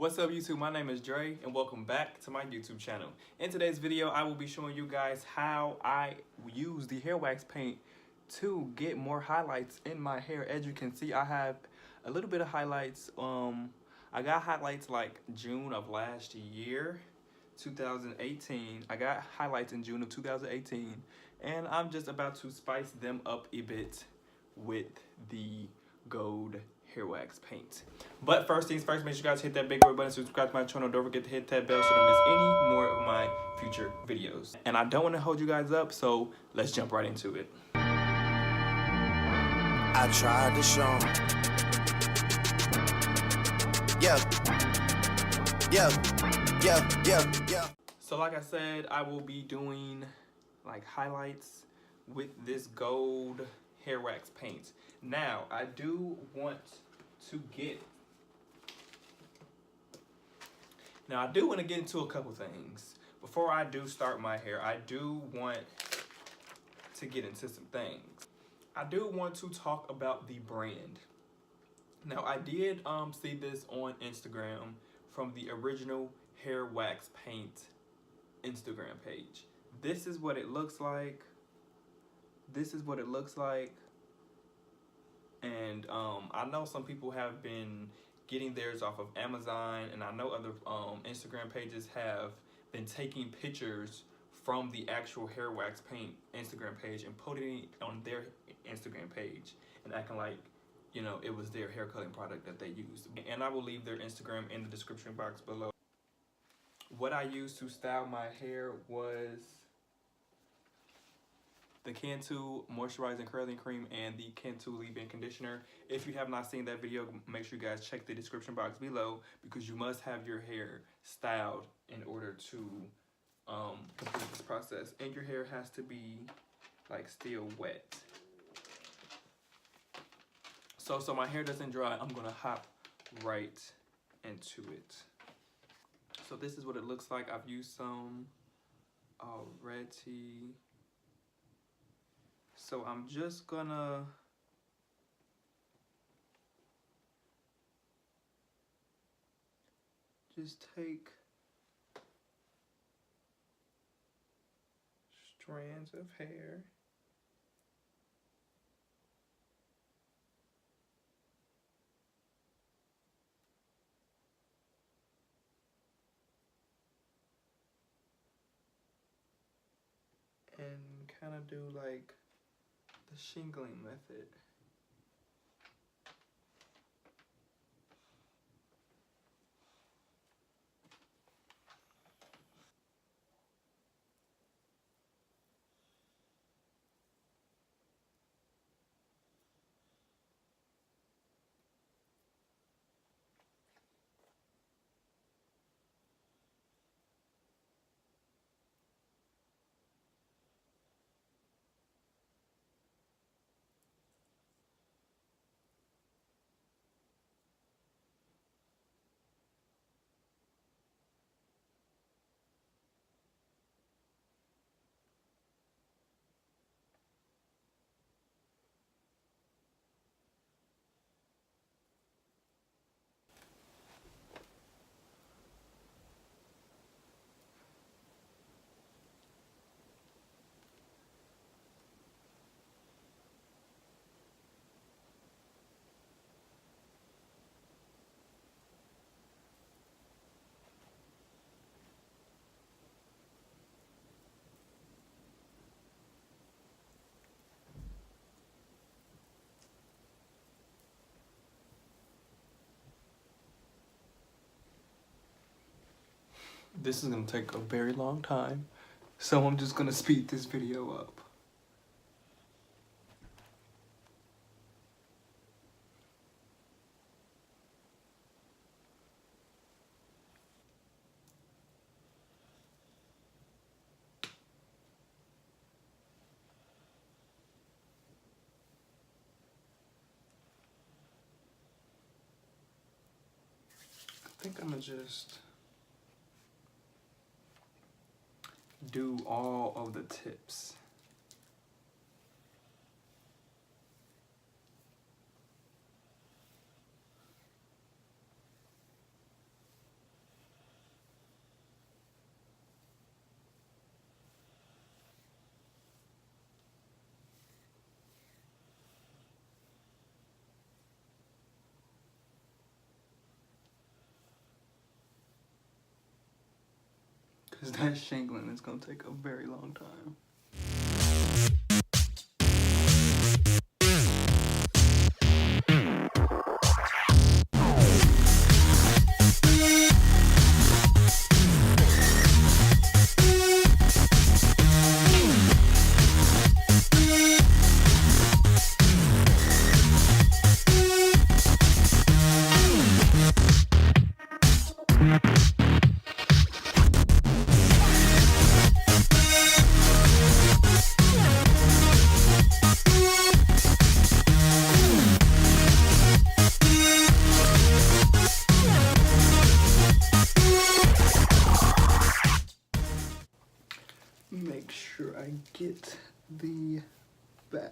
What's up YouTube? My name is Dre and welcome back to my YouTube channel. In today's video, I will be showing you guys how I use the hair wax paint to get more highlights in my hair. As you can see, I have a little bit of highlights. I got highlights like June of last year, 2018. I got highlights in June of 2018 and I'm just about to spice them up a bit with the gold hair wax paint. But first things first, make sure you guys hit that big red button, subscribe to my channel, don't forget to hit that bell so you don't miss any more of my future videos. And I don't want to hold you guys up, so let's jump right into it. I tried to show 'em. Yeah. So like I said, I will be doing like highlights with this gold hair wax paint. Now, I do want to get into a couple things. Before I do start my hair, I do want to get into some things. I do want to talk about the brand. Now, I did see this on Instagram from the original hair wax paint Instagram page. This is what it looks like. And I know some people have been getting theirs off of Amazon, and I know other Instagram pages have been taking pictures from the actual hair wax paint Instagram page and putting it on their Instagram page and acting like, you know, it was their hair coloring product that they used. And I will leave their Instagram in the description box below. What I used to style my hair was the Cantu Moisturizing Curling Cream and the Cantu Leave-In Conditioner. If you have not seen that video, make sure you guys check the description box below because you must have your hair styled in order to complete this process. And your hair has to be like still wet. So my hair doesn't dry, I'm gonna hop right into it. So this is what it looks like. I've used some already. So I'm just gonna take strands of hair and kind of do like the shingling method. This is gonna take a very long time, so I'm just gonna speed this video up. I think I'm gonna just do all of the tips. because that shingling is gonna take a very long time. Make sure I get the back.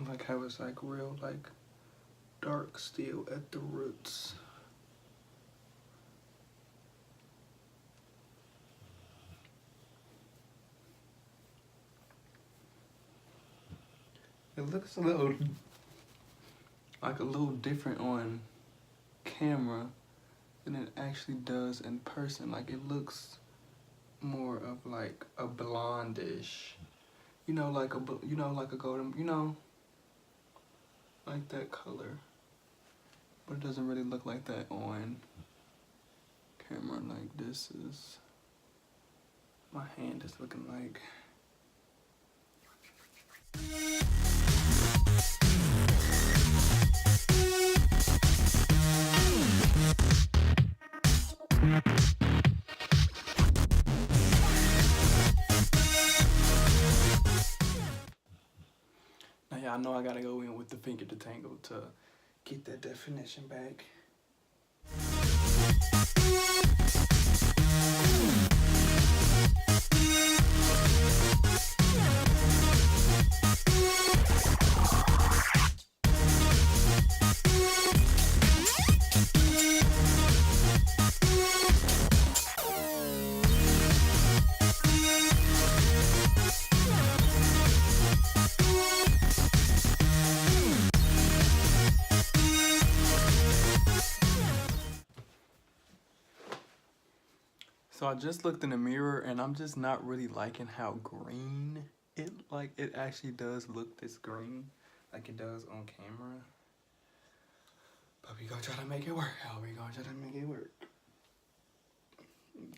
Like how it's like real like dark still at the roots. It looks a little different on camera than it actually does in person. Like it looks more of like a blondish, you know, like a golden, you know, like that color. But it doesn't really look like that on camera. Like this is, my hand is looking like. Now y'all know I gotta go in with the finger detangle to get that definition back. So I just looked in the mirror and I'm just not really liking how green it actually does look this green like it does on camera. But we gonna try to make it work. We gonna try to make it work.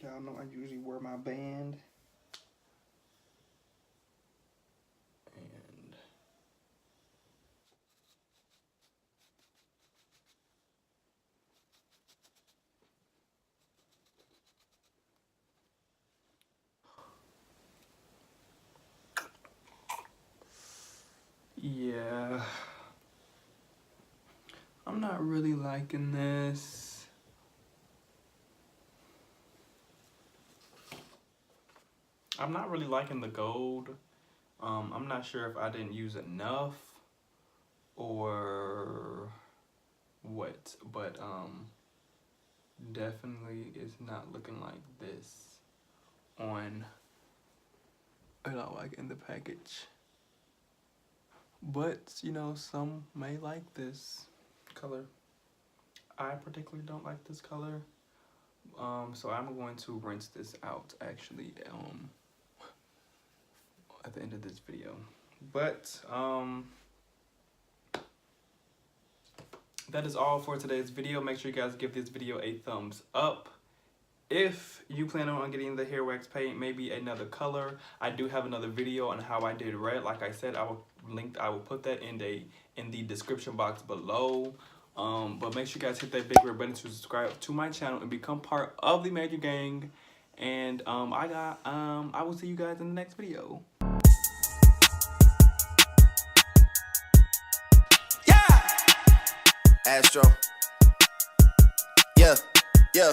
Y'all know I usually wear my band. And yeah, I'm not really liking this. I'm not really liking the gold. I'm not sure if I didn't use enough or what, but definitely is not looking like this on, you know, like in the package. But you know, some may like this color. I particularly don't like this color. So I'm going to rinse this out actually at the end of this video. But that is all for today's video. Make sure you guys give this video a thumbs up. If you plan on getting the hair wax paint, maybe another color, I do have another video on how I did red. Like I said, I will put that in the description box below. But make sure you guys hit that big red button to subscribe to my channel and become part of the Major Gang. And I will see you guys in the next video. Astro. Yeah, yeah.